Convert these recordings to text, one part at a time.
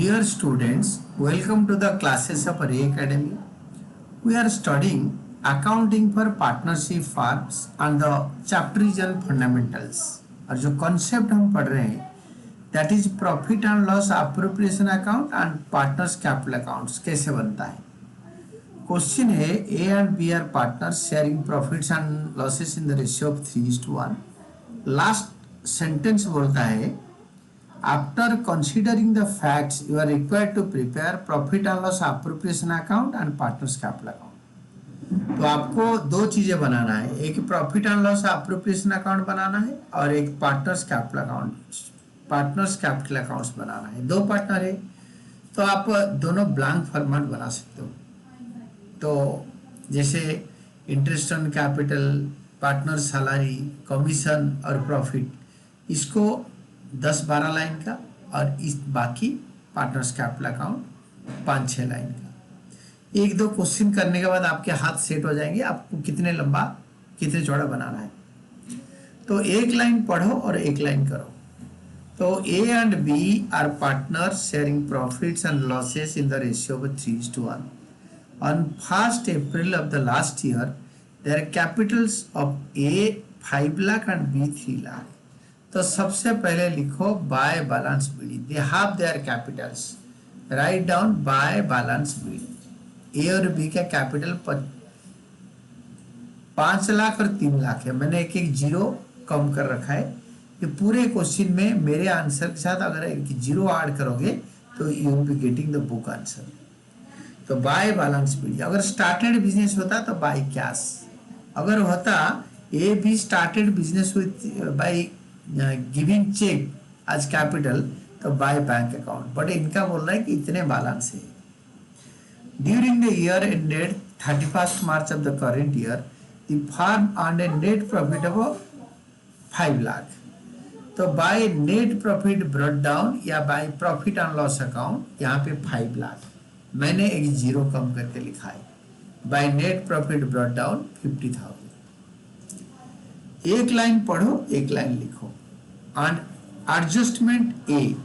Dear students, welcome to the classes of Ray Academy. We are studying accounting for partnership firms and the chapter is on fundamentals. और जो concept हम पढ़ रहे हैं that is profit and loss appropriation account and partners capital accounts कैसे बनता है. Question है A and B are partners sharing profits and losses in the ratio of 3:1. Last sentence बोलता है After considering the facts, you are required to prepare profit and loss appropriation account and partners capital account. तो आपको दो चीजें बनाना है, एक profit and loss appropriation account बनाना है और एक पार्टनर्स कैपिटल अकाउंट्स बनाना है. दो पार्टनर है तो आप दोनों ब्लैंक फॉर्मेट बना सकते हो. तो जैसे interest on capital, partner salary, commission और प्रॉफिट, इसको 10-12 लाइन का और इस बाकी पार्टनर्स कैपिटल अकाउंट 5-6 लाइन का. एक दो क्वेश्चन करने के बाद आपके हाथ सेट हो जाएंगे आपको कितने लंबा कितने चौड़ा बनाना है. तो एक लाइन पढ़ो और एक लाइन करो. तो A and B are partners sharing profits and losses in the ratio of 3:1. On 1st April of the last year, their capitals of A 5 lakh and B 3 lakh. तो सबसे पहले लिखो by balance BD. They have their capitals. Right down by balance BD. A और B का capital 5 lakh और 3 लाख है. मैंने एक एक जीरो कम कर रखा है. ये पूरे क्वेश्चन में मेरे आंसर के साथ अगर एक जीरो ऐड करोगे तो you will be getting the book answer. तो बाय बैलेंस बीडी. अगर स्टार्टेड बिजनेस होता तो बाय कैश. अगर होता A B started business with by giving cheque as capital तो बाय बैंक अकाउंट. बट इनका बोल रहा है कि इतने बैलेंस है. During the year ended 31st March of the current year, the firm earned a net profit of 5 lakh. तो by net profit brought down या by profit and loss account यहाँ पे 5 लाख मैंने एक जीरो कम करके लिखा है. By net profit brought down 50,000. एक लाइन पढ़ो एक लाइन लिखो. And adjustment A,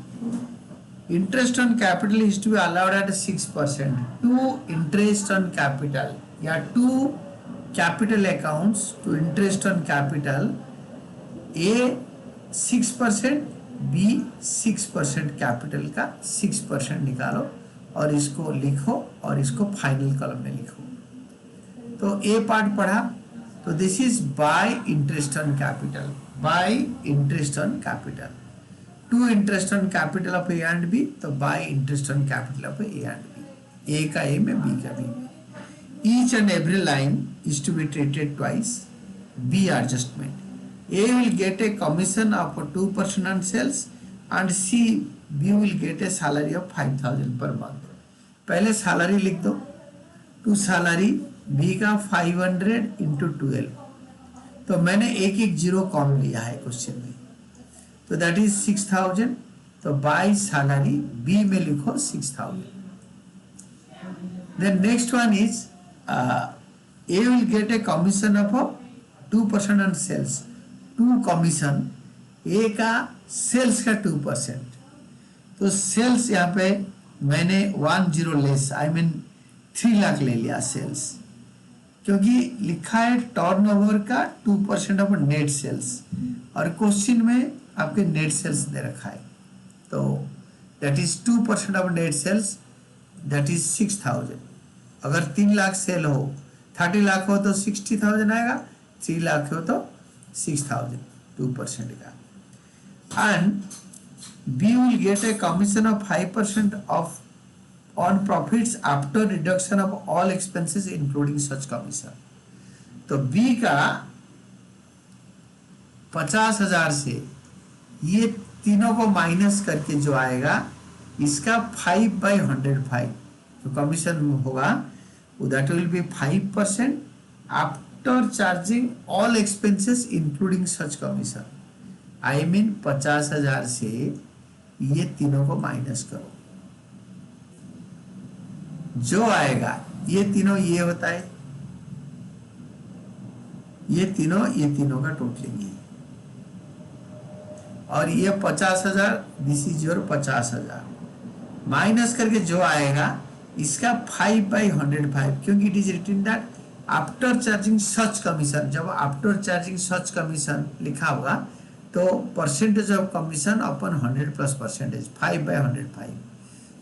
interest on capital is to be allowed at 6%. To interest on capital या to capital accounts to interest on capital. A 6%, B 6%. Capital का 6% निकालो और इसको लिखो और इसको फाइनल कॉलम में लिखो. तो ए पार्ट पढ़ा. तो this is by interest on capital. By interest on capital. To interest on capital of A and B. तो by interest on capital of A and B. A का ए में B का B में. Each and every line is to be treated twice. B adjustment. A will get a commission of 2% on sales and B will get a salary of 5,000 per month. पहले salary लिख दो. To salary B का 500 into 12. तो मैंने एक एक zero कम लिया है क्वेश्चन में. तो दैट इज 6,000. तो बाय सैलरी B में लिखो 6,000. Then next one is A will get a commission of 2% on sales. 2 commission. ए का सेल्स का 2%. तो सेल्स यहाँ पे मैंने 10 लेस आई मीन 3 लाख ले लिया सेल्स, क्योंकि लिखा है टर्नओवर का 2% ऑफ नेट सेल्स और क्वेश्चन में आपके नेट सेल्स दे रखा है. तो that is 2% of net sales, that is 6,000. अगर 3 लाख सेल हो, 30 लाख हो तो 60,000 आएगा, 3 लाख हो तो 6,000. 2% का. And B will get a commission of 5% of on profits after reduction of all expenses including such commission. तो B का 50,000 से ये तीनों को माइनस करके जो आएगा इसका 5/105 जो कमीशन होगा that will be 5% after charging all expenses including such commission. I mean 50,000 से ये तीनों को माइनस करो. जो आएगा ये तीनों ये होता है, ये तीनों का टोटलिंग है. और ये 50,000, दिस इज योर 50,000. माइनस करके जो आएगा इसका 5/105, क्योंकि it is written that after charging such commission. जब आफ्टर चार्जिंग सच कमीशन लिखा होगा तो परसेंटेज ऑफ कमीशन अपन 100 प्लस परसेंटेज 5/105,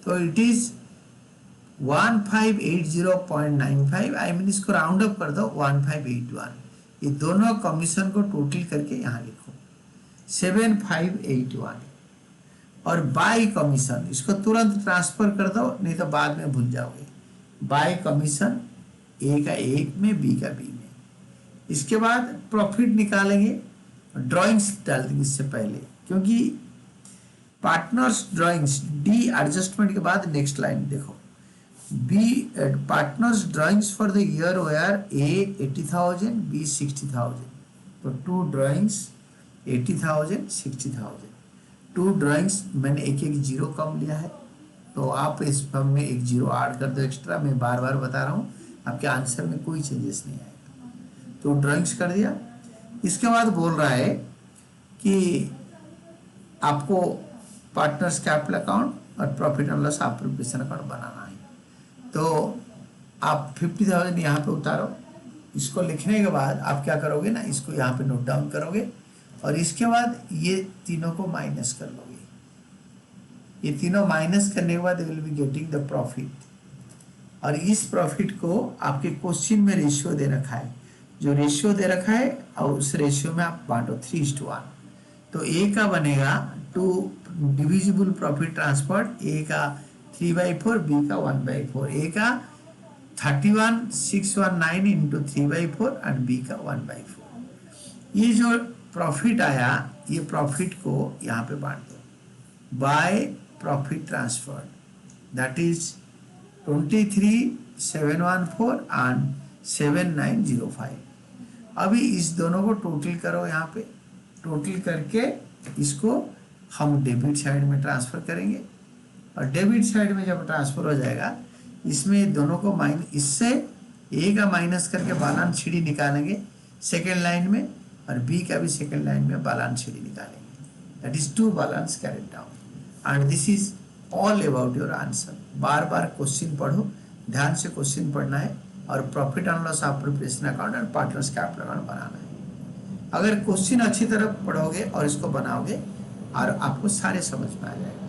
तो इट इज 1580.95। आई मीन इसको राउंड अप कर दो 1581। ये दोनों कमीशन को टोटल करके यहाँ लिखो 7581। और बाय कमीशन इसको तुरंत ट्रांसफर कर दो, नहीं तो बाद में भूल जाओगे। बाय कमीशन ए का एक में, बी का बी में। इसके बाद प्रॉफिट निकालेंगे, ड्राइंग्स डाल देंगे इससे पहले, क्योंकि पार्टनर्स ड्राइंग्स डी एडजस्टमेंट के बाद नेक्स्ट लाइन देखो, B partners drawings for the year were A 80,000, B 60,000। तो टू ड्राइंग्स 80,000 60,000, टू ड्राइंग्स मैंने एक एक जीरो कम लिया है, तो आप इस फॉर्म में एक जीरो ऐड कर दो एक्स्ट्रा। मैं बार बार बता रहा हूँ, आपके आंसर में कोई चेंजेस नहीं आएगा। तो ड्राइंग्स कर दिया। इसके बाद बोल रहा है कि आपको पार्टनर्स कैपिटल अकाउंट और profit and loss appropriation account बनाना है। तो आप 50,000 यहाँ पे उतारो। इसको लिखने के बाद आप क्या करोगे ना, इसको यहाँ पे नोट डाउन करोगे और इसके बाद ये तीनों को माइनस कर लोगे। ये तीनों माइनस करने के बाद will be getting the profit. और इस प्रॉफिट को आपके क्वेश्चन में रेशियो दे रखा है, जो रेशियो दे रखा है और उस रेशियो में आप बांटो 3:1। तो ए का बनेगा 2 डिविजिबल प्रॉफिट ट्रांसफर, ए का 3/4, बी का 1/4। ए का 31,619 इंटू 3/4 एंड बी का 1/4। ये जो प्रॉफिट आया, ये प्रॉफिट को यहाँ पे बांट दो by profit transfer, that is 23,714 and 7,905। अभी इस दोनों को टोटल करो, यहाँ पे टोटल करके इसको हम डेबिट साइड में ट्रांसफर करेंगे। और डेबिट साइड में जब ट्रांसफर हो जाएगा, इसमें दोनों को माइनस, इससे ए का माइनस करके बैलेंस शीट निकालेंगे सेकेंड लाइन में, और बी का भी सेकेंड लाइन में बैलेंस शीट निकालेंगे। That is 2 balance carried down and this is all about your answer. Bar bar question पढ़ो, ध्यान से क्वेश्चन पढ़ना है और profit and loss appropriation account और पार्टनर्स कैपिटल अकाउंट बनाना है। अगर क्वेश्चन अच्छी तरह पढ़ोगे और इसको बनाओगे और आपको सारे समझ में आ जाएगा।